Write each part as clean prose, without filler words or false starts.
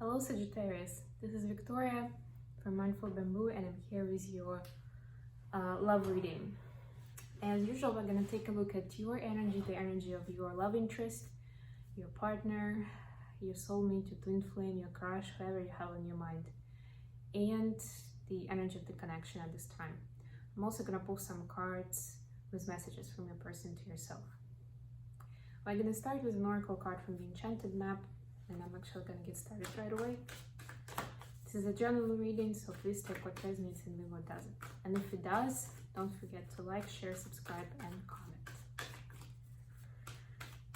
Hello Sagittarius, this is Victoria from Mindful Bamboo and I'm here with your love reading. As usual, we're going to take a look at your energy, the energy of your love interest, your partner, your soulmate, your twin flame, your crush, whoever you have on your mind, and the energy of the connection at this time. I'm also going to pull some cards with messages from your person to yourself. We're going to start with an oracle card from the Enchanted Map, and I'm actually going to get started right away. This is a general reading, so please take what resonates and leave what doesn't. And if it does, don't forget to like, share, subscribe, and comment.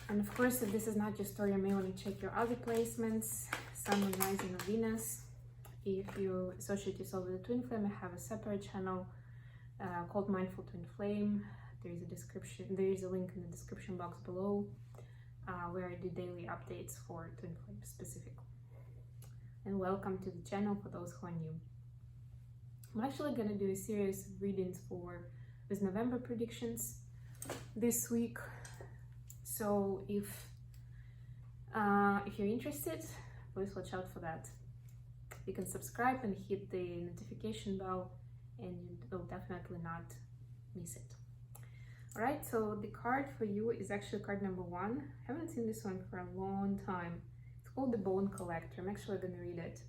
And of course, if this is not your story, you may want to check your other placements, Sun, Moon, Rising, or Venus. If you associate yourself with a twin flame, I have a separate channel called Mindful Twin Flame. There is a link in the description box below where I do daily updates for twin flame specifically. And welcome to the channel for those who are new. I'm actually going to do a series of readings with November predictions this week. So if you're interested, please watch out for that. You can subscribe and hit the notification bell, and you will definitely not miss it. Alright, so the card for you is actually card number 1. I haven't seen this one for a long time. It's called the Bone Collector. I'm actually going to read it.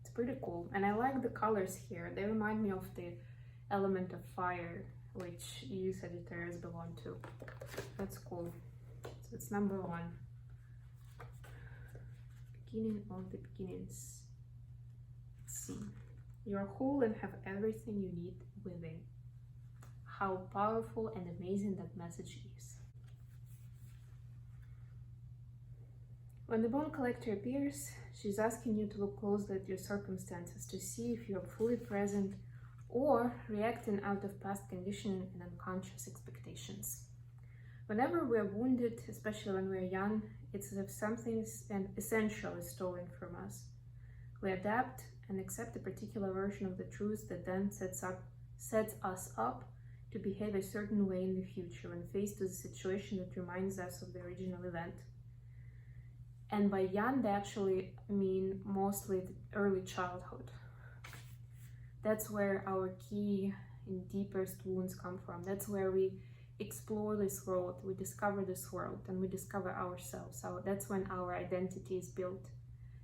It's pretty cool, and I like the colors here. They remind me of the element of fire, which you Sagittarius belong to. That's cool. So it's number 1. Beginning of the beginnings. Let's see. You're whole and have everything you need within. How powerful and amazing that message is. When the Bone Collector appears, she's asking you to look closely at your circumstances to see if you are fully present or reacting out of past conditioning and unconscious expectations. Whenever we are wounded, especially when we are young, it's as if something essential is stolen from us. We adapt and accept a particular version of the truth that then sets us up to behave a certain way in the future when faced with a situation that reminds us of the original event. And by young, they actually mean mostly the early childhood. That's where our key and deepest wounds come from. That's where we explore this world, we discover this world, and we discover ourselves. So that's when our identity is built.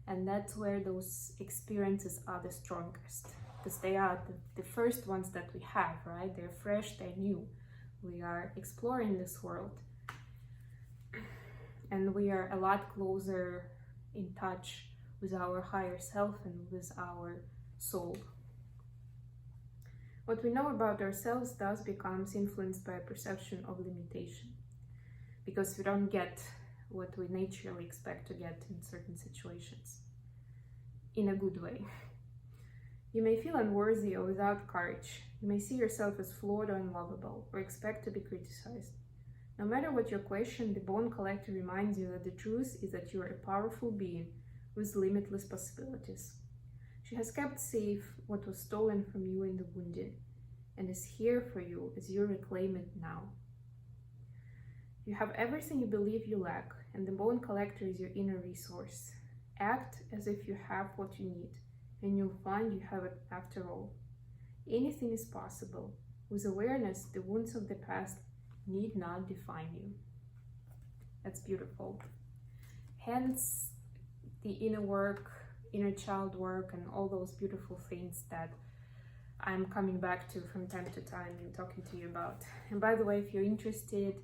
And that's where those experiences are the strongest. Because they are the first ones that we have, right? They're fresh, they're new. We are exploring this world. And we are a lot closer in touch with our higher self and with our soul. What we know about ourselves thus becomes influenced by a perception of limitation. Because we don't get what we naturally expect to get in certain situations. In a good way. You may feel unworthy or without courage. You may see yourself as flawed or unlovable, or expect to be criticized. No matter what your question, the Bone Collector reminds you that the truth is that you are a powerful being with limitless possibilities. She has kept safe what was stolen from you in the wounding, and is here for you as you reclaim it now. You have everything you believe you lack, and the Bone Collector is your inner resource. Act as if you have what you need, and you'll find you have it after all. Anything is possible. With awareness, the wounds of the past need not define you. That's beautiful. Hence, the inner work, inner child work, and all those beautiful things that I'm coming back to from time to time and talking to you about. And by the way, if you're interested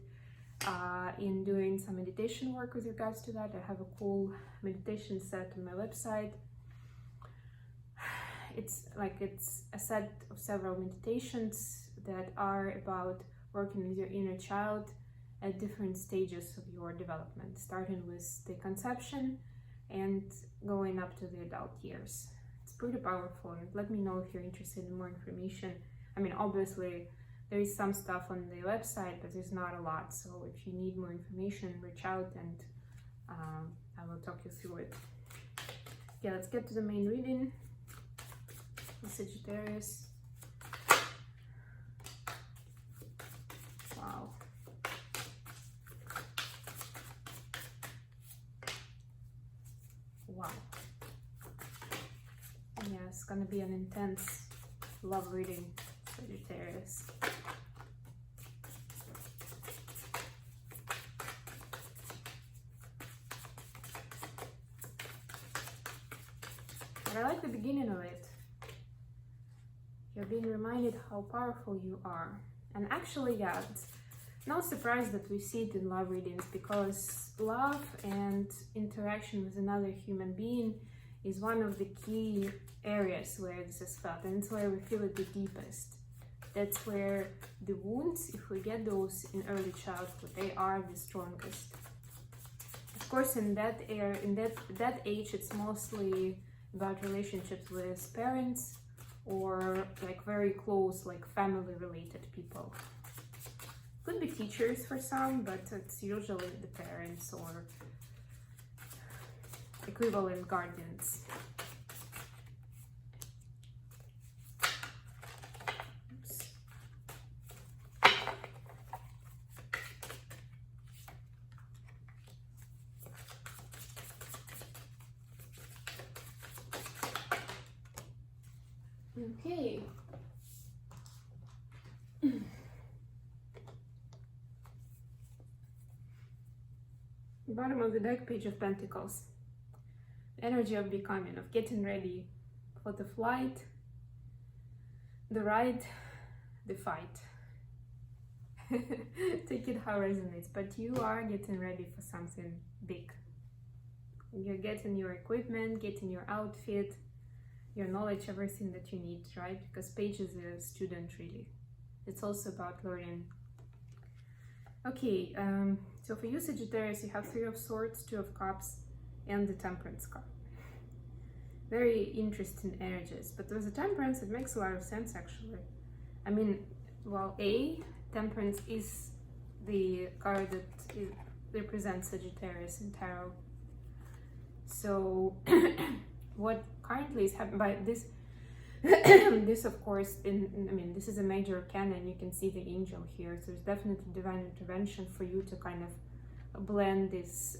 in doing some meditation work with regards to that, I have a cool meditation set on my website. It's a set of several meditations that are about working with your inner child at different stages of your development, starting with the conception and going up to the adult years. It's pretty powerful, and let me know if you're interested in more information. I mean, obviously, there is some stuff on the website, but there's not a lot. So if you need more information, reach out and I will talk you through it. Okay, let's get to the main reading. Sagittarius. Wow. Wow. Yeah, it's gonna be an intense love reading, Sagittarius. But I like the beginning of it. You're being reminded how powerful you are. And actually, yeah, it's no surprise that we see it in love readings, because love and interaction with another human being is one of the key areas where this is felt, and it's where we feel it the deepest. That's where the wounds, if we get those in early childhood, they are the strongest. Of course, in that age, it's mostly about relationships with parents or like very close, like family related people. Could be teachers for some, but it's usually the parents or equivalent guardians. Oops. Okay. Bottom of the deck, Page of Pentacles. Energy of becoming, of getting ready for the flight, the ride, the fight. Take it how it resonates, but you are getting ready for something big. You're getting your equipment, getting your outfit, your knowledge, everything that you need, right? Because Page is a student, really. It's also about learning. Okay, so for you, Sagittarius, you have Three of Swords, Two of Cups, and the Temperance card. Very interesting energies, but with the Temperance, it makes a lot of sense, actually. I mean, well, Temperance is the card that represents Sagittarius in tarot. So, what currently is happening by this, this of course, this is a major arcana, and you can see the angel here. So there's definitely divine intervention for you to kind of blend this.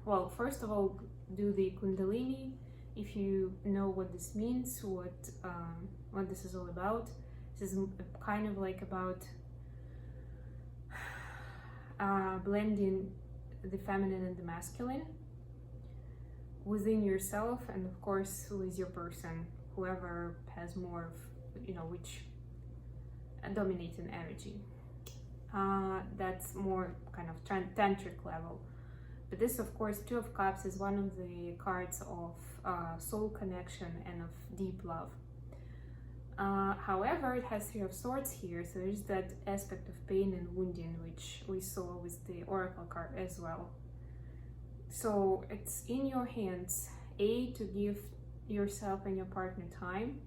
Well, first of all, do the Kundalini, if you know what this means, what this is all about. This is kind of like about blending the feminine and the masculine within yourself, and of course with your person, whoever has more of, which dominating energy. That's more kind of tantric level. But this, of course, Two of Cups is one of the cards of soul connection and of deep love. However, it has Three of Swords here, so there's that aspect of pain and wounding, which we saw with the Oracle card as well. So it's in your hands, to give yourself and your partner time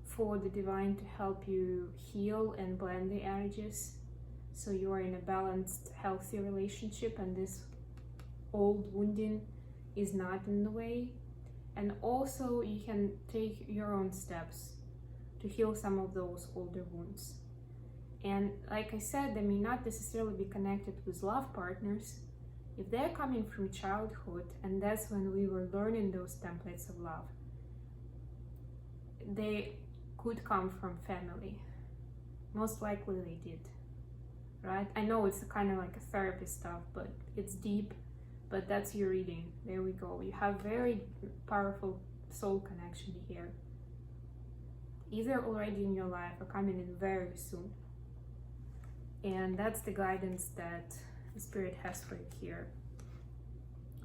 for the divine to help you heal and blend the energies, so you are in a balanced, healthy relationship, and this old wounding is not in the way. And also you can take your own steps to heal some of those older wounds. And like I said, they may not necessarily be connected with love partners. If they're coming from childhood, and that's when we were learning those templates of love, they could come from family. Most likely they did, right? I know it's kind of like a therapy stuff, but it's deep, but that's your reading. There we go. You have very powerful soul connection here, either already in your life or coming in very soon. And that's the guidance that the Spirit has for you here.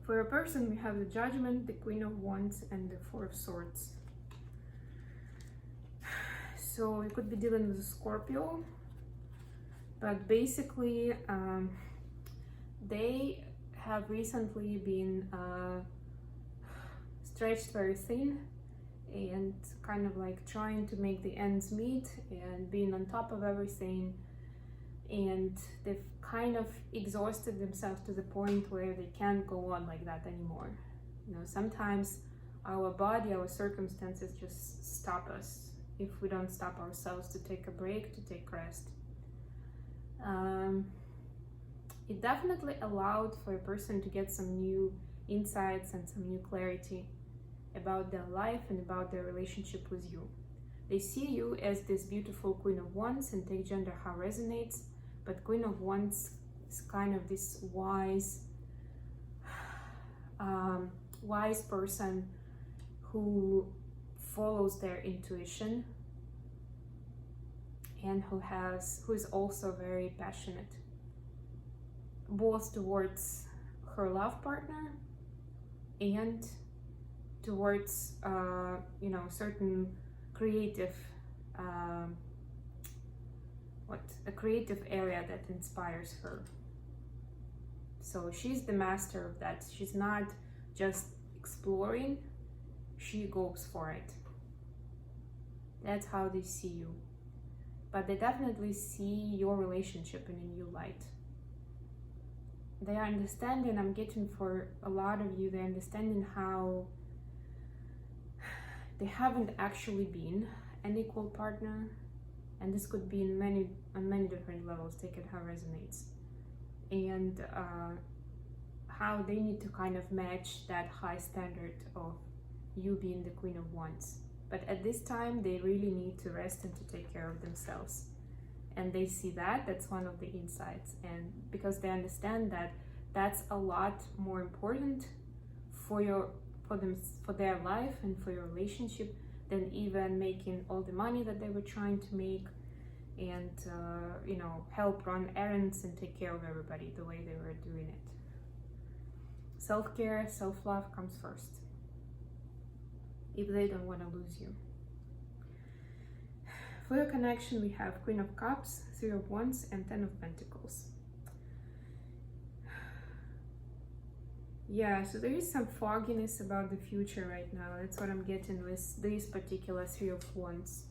For a person, we have the Judgment, the Queen of Wands, and the Four of Swords. So you could be dealing with a Scorpio, but basically they have recently been stretched very thin and kind of like trying to make the ends meet and being on top of everything, and they've kind of exhausted themselves to the point where they can't go on like that anymore. Sometimes our body, our circumstances just stop us if we don't stop ourselves to take a break, to take rest. It definitely allowed for a person to get some new insights and some new clarity about their life and about their relationship with you. They see you as this beautiful Queen of Wands, and take gender how resonates, but Queen of Wands is kind of this wise person who follows their intuition and who is also very passionate, both towards her love partner and towards certain creative a creative area that inspires her. So she's the master of that. She's not just exploring, she goes for it. That's how they see you. But they definitely see your relationship in a new light. They are understanding, I'm getting for a lot of you, they're understanding how they haven't actually been an equal partner, and this could be on many different levels, take it how it resonates, and how they need to kind of match that high standard of you being the Queen of Wands. But at this time, they really need to rest and to take care of themselves. And they see that, that's one of the insights. And because they understand that that's a lot more important for their life and for your relationship than even making all the money that they were trying to make and help run errands and take care of everybody the way they were doing it. Self-care, self-love comes first, if they don't want to lose you. For your connection, we have Queen of Cups, Three of Wands, and Ten of Pentacles. Yeah, so there is some fogginess about the future right now. That's what I'm getting with this particular Three of Wands.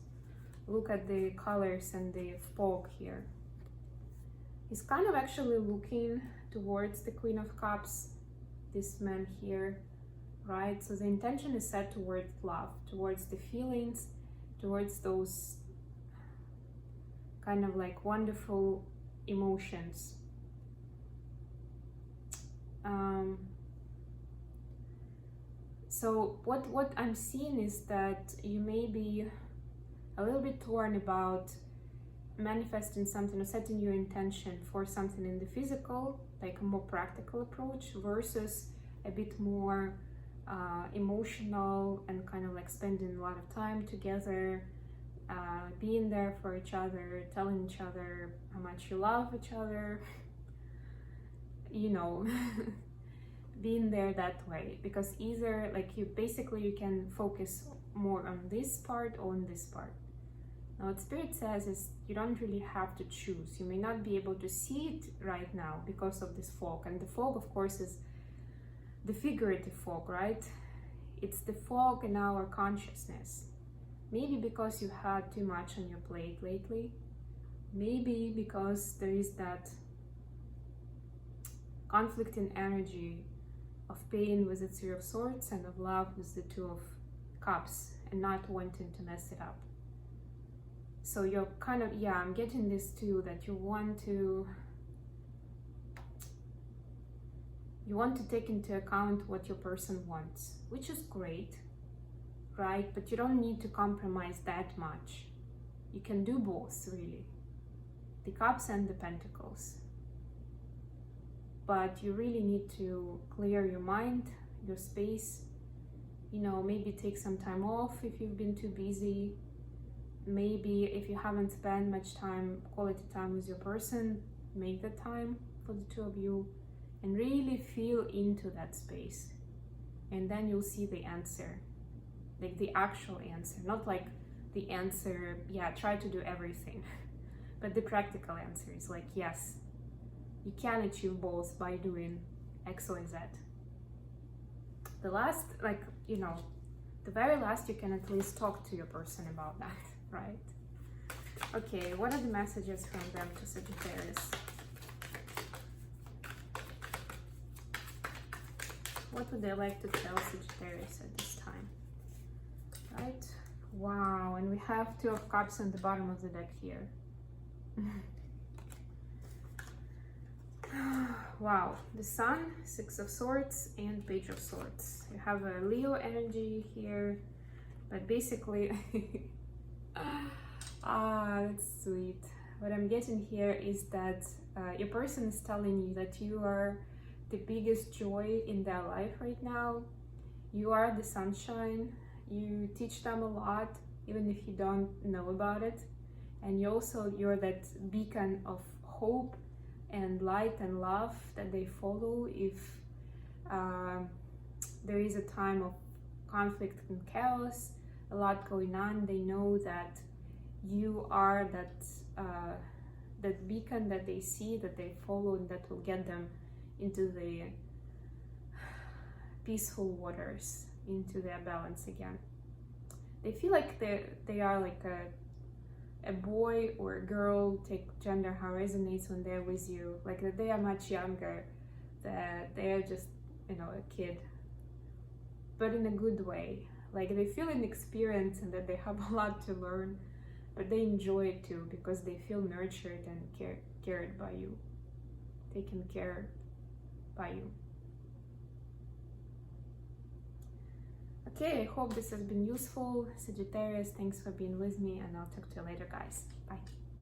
Look at the colors and the fog here. He's kind of actually looking towards the Queen of Cups, this man here, right? So the intention is set towards love, towards the feelings, towards those kind of like wonderful emotions. So what I'm seeing is that you may be a little bit torn about manifesting something or setting your intention for something in the physical, like a more practical approach, versus a bit more emotional and kind of like spending a lot of time together, being there for each other, telling each other how much you love each other, being there that way. Because either like you can focus more on this part or on this part. Now what Spirit says is you don't really have to choose. You may not be able to see it right now because of this fog, and the fog of course is the figurative fog, right? It's the fog in our consciousness. Maybe because you had too much on your plate lately. Maybe because there is that conflicting energy of pain with the Three of Swords and of love with the Two of Cups, and not wanting to mess it up. So you're kind of, I'm getting this too, that you want to take into account what your person wants, which is great, right? But you don't need to compromise that much. You can do both, really. The Cups and the Pentacles. But you really need to clear your mind, your space, maybe take some time off if you've been too busy. Maybe if you haven't spent much quality time with your person, make the time for the two of you and really feel into that space. And then you'll see the answer, like the actual answer, not like the answer, try to do everything, but the practical answer is like, yes, you can achieve both by doing X, Y, Z. The last, the very last, you can at least talk to your person about that, right? Okay, what are the messages from them to Sagittarius? What would they like to tell Sagittarius at this time? Right? Wow, and we have Two of Cups on the bottom of the deck here. wow, the Sun, Six of Swords, and Page of Swords. You have a Leo energy here, but basically, that's sweet. What I'm getting here is that your person is telling you that you are the biggest joy in their life right now. You are the sunshine. You teach them a lot, even if you don't know about it. And you're that beacon of hope and light and love that they follow if there is a time of conflict and chaos, a lot going on. They know that you are that beacon that they see, that they follow, and that will get them into the peaceful waters, into their balance again. They feel like they are like a boy or a girl, take gender how resonates when they're with you, like that they are much younger, that they are just, you know, a kid, but in a good way. Like they feel inexperienced and that they have a lot to learn, but they enjoy it too because they feel nurtured and cared by you, taken care by you. Okay, I hope this has been useful. Sagittarius, thanks for being with me, and I'll talk to you later, guys. Bye.